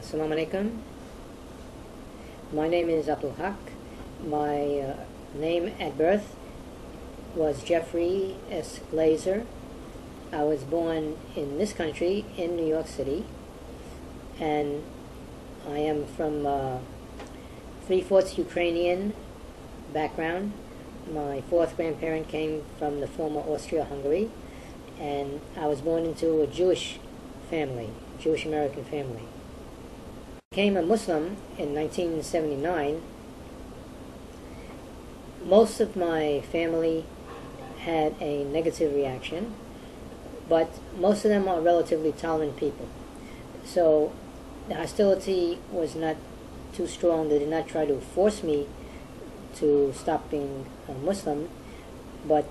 Assalamu alaikum. My name is Abdul Haq. My name at birth was Jeffrey S. Glazer. I was born in this country, in New York City, and I am from 3/4 Ukrainian background. My fourth grandparent came from the former Austria-Hungary, and I was born into a Jewish family, Jewish-American family. I became a Muslim in 1979. Most of my family had a negative reaction, but most of them are relatively tolerant people. So the hostility was not too strong. They did not try to force me to stop being a Muslim, but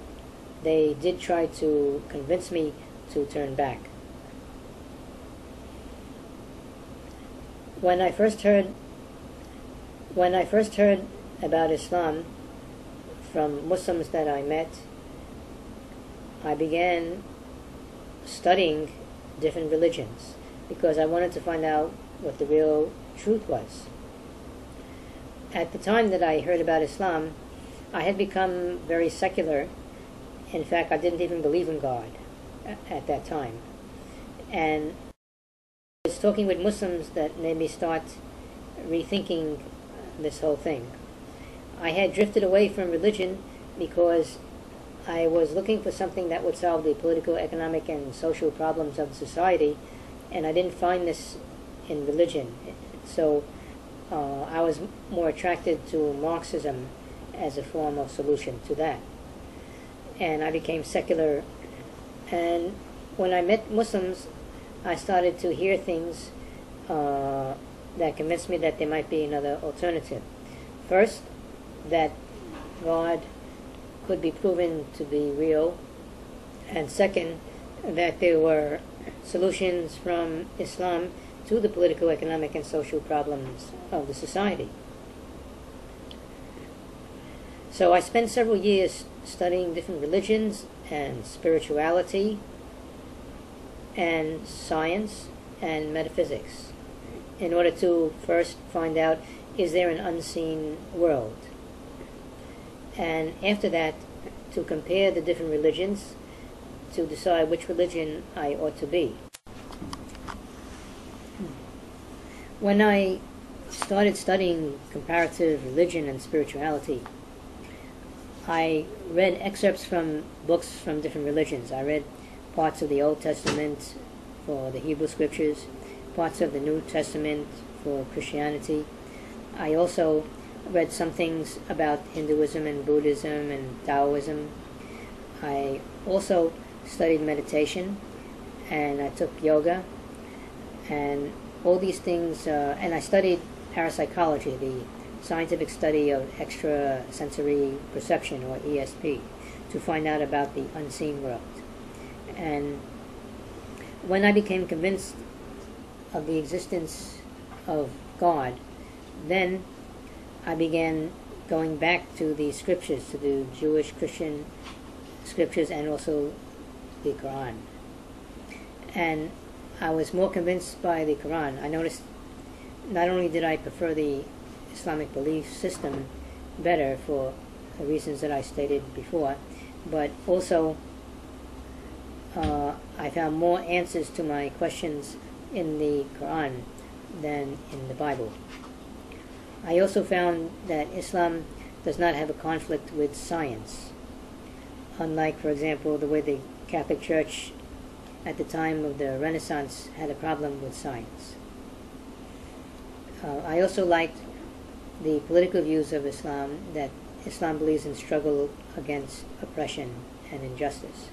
they did try to convince me to turn back. When I first heard about Islam from Muslims that I met, I began studying different religions because I wanted to find out what the real truth was. At the time that I heard about Islam, I had become very secular. In fact, I didn't even believe in God at that time. And I was talking with Muslims that made me start rethinking this whole thing. I had drifted away from religion because I was looking for something that would solve the political, economic, and social problems of society, and I didn't find this in religion. So I was more attracted to Marxism as a form of solution to that. And I became secular. And when I met Muslims, I started to hear things that convinced me that there might be another alternative. First, that God could be proven to be real, and second, that there were solutions from Islam to the political, economic, and social problems of the society. So I spent several years studying different religions and spirituality and science and metaphysics in order to first find out, is there an unseen world? And after that, to compare the different religions to decide which religion I ought to be. When I started studying comparative religion and spirituality, I read excerpts from books from different religions. I read parts of the Old Testament for the Hebrew Scriptures, parts of the New Testament for Christianity. I also read some things about Hinduism and Buddhism and Taoism. I also studied meditation, and I took yoga, and all these things, and I studied parapsychology, the scientific study of extrasensory perception, or ESP, to find out about the unseen world. And when I became convinced of the existence of God, then I began going back to the scriptures, to the Jewish, Christian scriptures, and also the Quran. And I was more convinced by the Quran. I noticed not only did I prefer the Islamic belief system better for the reasons that I stated before, but also I found more answers to my questions in the Quran than in the Bible. I also found that Islam does not have a conflict with science, unlike, for example, the way the Catholic Church at the time of the Renaissance had a problem with science. I also liked the political views of Islam, that Islam believes in struggle against oppression and injustice.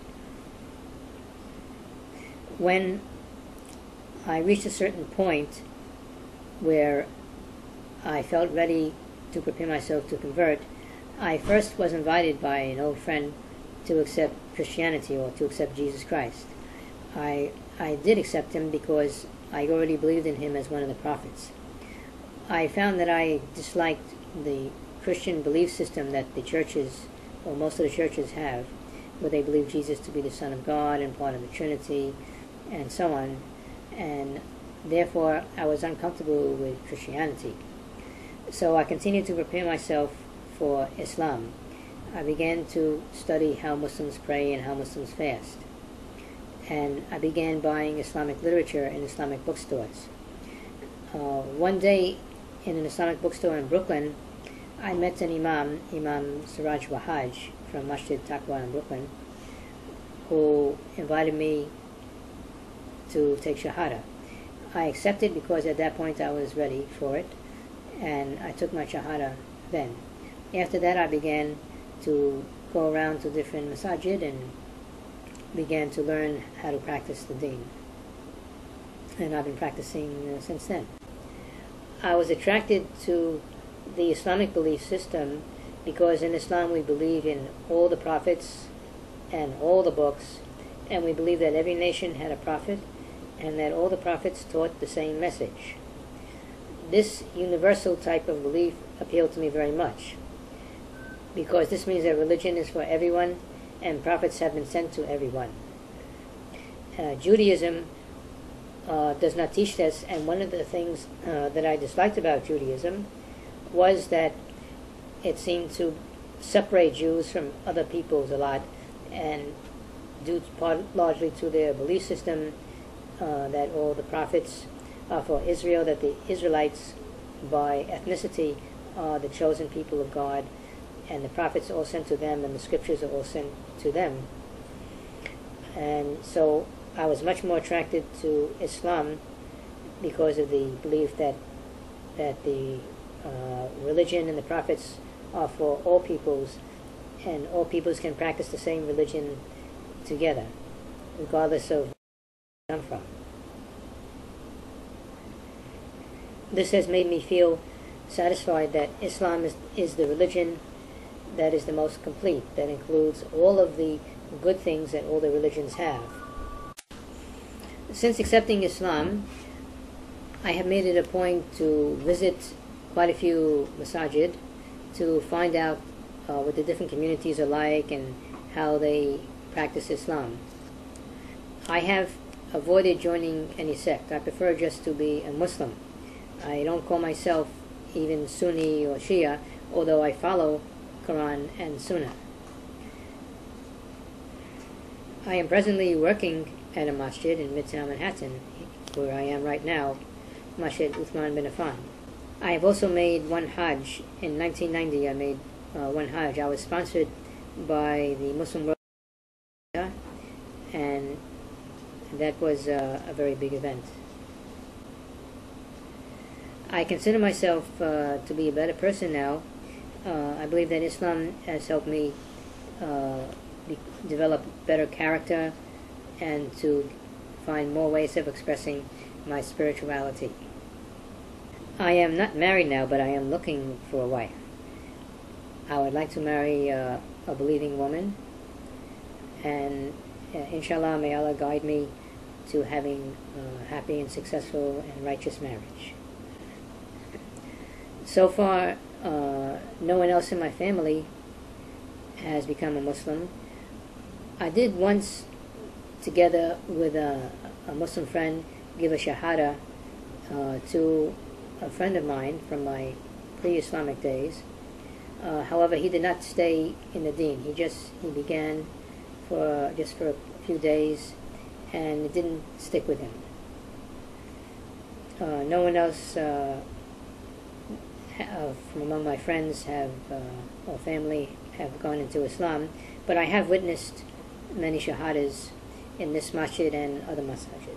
When I reached a certain point where I felt ready to prepare myself to convert, I first was invited by an old friend to accept Christianity, or to accept Jesus Christ. I did accept him because I already believed in him as one of the prophets. I found that I disliked the Christian belief system that the churches, or most of the churches, have, where they believe Jesus to be the Son of God and part of the Trinity, and so on. And Therefore, I was uncomfortable with Christianity. So I continued to prepare myself for Islam. I began to study how Muslims pray and how Muslims fast. And I began buying Islamic literature in Islamic bookstores. One day, in an Islamic bookstore in Brooklyn, I met an Imam Siraj Wahaj from Masjid Taqwa in Brooklyn, who invited me to take Shahada. I accepted because at that point I was ready for it, and I took my Shahada then. After that, I began to go around to different masajid and began to learn how to practice the deen. And I've been practicing since then. I was attracted to the Islamic belief system because in Islam we believe in all the prophets and all the books, and we believe that every nation had a prophet and that all the prophets taught the same message. This universal type of belief appealed to me very much because this means that religion is for everyone and prophets have been sent to everyone. Judaism does not teach this, and one of the things that I disliked about Judaism was that it seemed to separate Jews from other peoples a lot, and due largely to their belief system that all the prophets are for Israel, that the Israelites by ethnicity are the chosen people of God, and the prophets are all sent to them, and the scriptures are all sent to them. And so I was much more attracted to Islam because of the belief that the religion and the prophets are for all peoples, and all peoples can practice the same religion together, regardless of where they come from. This has made me feel satisfied that Islam is the religion that is the most complete, that includes all of the good things that all the religions have. Since accepting Islam, I have made it a point to visit quite a few masajid to find out what the different communities are like and how they practice Islam. I have avoided joining any sect. I prefer just to be a Muslim. I don't call myself even Sunni or Shia, although I follow Quran and Sunnah. I am presently working at a masjid in Midtown Manhattan, where I am right now, Masjid Uthman bin Affan. I have also made one Hajj. In 1990 I made one Hajj. I was sponsored by the Muslim World, and that was a very big event. I consider myself to be a better person now. I believe that Islam has helped me develop better character and to find more ways of expressing my spirituality. I am not married now, but I am looking for a wife. I would like to marry a believing woman, and inshallah, may Allah guide me to having a happy and successful and righteous marriage. So far, no one else in my family has become a Muslim. I did once, together with a Muslim friend, give a Shahada to a friend of mine from my pre-Islamic days. However, he did not stay in the deen. He began just for a few days, and it didn't stick with him. No one else from among my friends or family have gone into Islam, but I have witnessed many shahadas in this masjid and other masajids.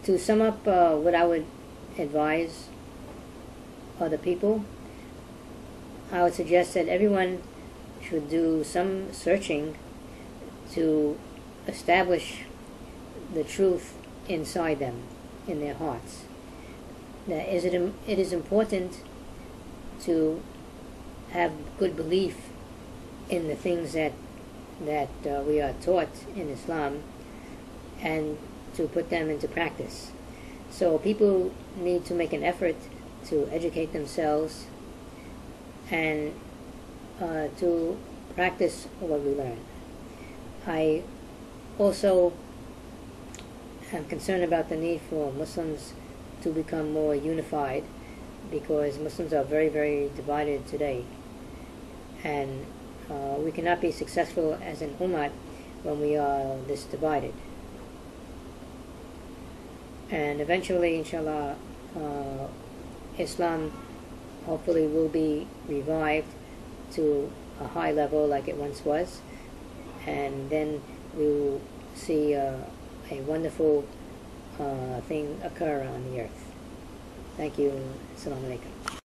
To sum up what I would advise other people, I would suggest that everyone should do some searching to establish the truth inside them, in their hearts. That it is important to have good belief in the things that we are taught in Islam, and to put them into practice. So people need to make an effort to educate themselves and to practice what we learn. I also I'm concerned about the need for Muslims to become more unified, because Muslims are very, very divided today. And we cannot be successful as an ummah when we are this divided. And eventually, inshallah, Islam hopefully will be revived to a high level like it once was, and then we will see a wonderful thing occur on the earth. Thank you. Assalamu alaikum.